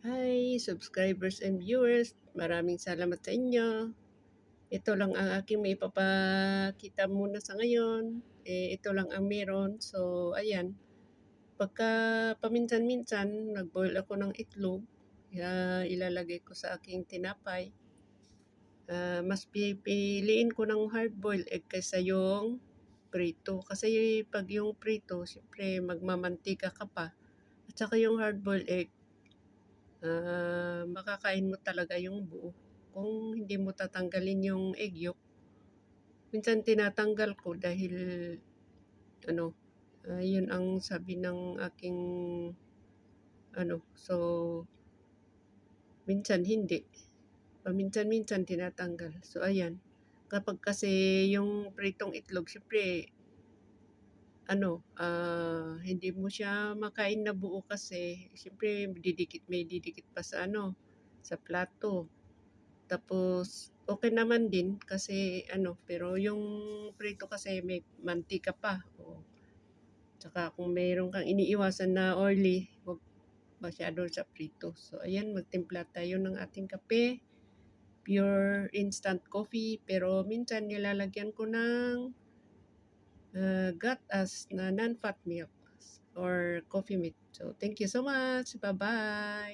Hi, subscribers and viewers. Maraming salamat sa inyo. Ito lang ang aking maipapakita muna sa ngayon. Ito lang ang meron. So, ayan. Pagka paminsan-minsan, nag-boil ako ng itlog. Ilalagay ko sa aking tinapay. Mas pipiliin ko ng hard-boiled egg kaysa yung prito. Kasi pag yung prito, siyempre magmamantika ka pa. At saka yung hard-boiled egg, makakain mo talaga yung buo. Kung hindi mo tatanggalin yung egg yolk, minsan tinatanggal ko dahil ano, yun ang sabi ng aking so minsan hindi. Paminsan-minsan tinatanggal. So ayan, kapag kasi yung pritong itlog siyempre hindi mo siya makain na buo kasi siyempre may didikit pa sa sa plato. Tapos okey naman din kasi pero yung prito kasi may mantika pa, oo. Tsaka kung meron kang iniiwasan na oily, huwag masyado sa prito. So ayan, magtimpla tayo ng ating kape, pure instant coffee, pero minsan nilalagyan ko ng, gatas na non-fat milk or coffee meat. So thank you so much, bye-bye.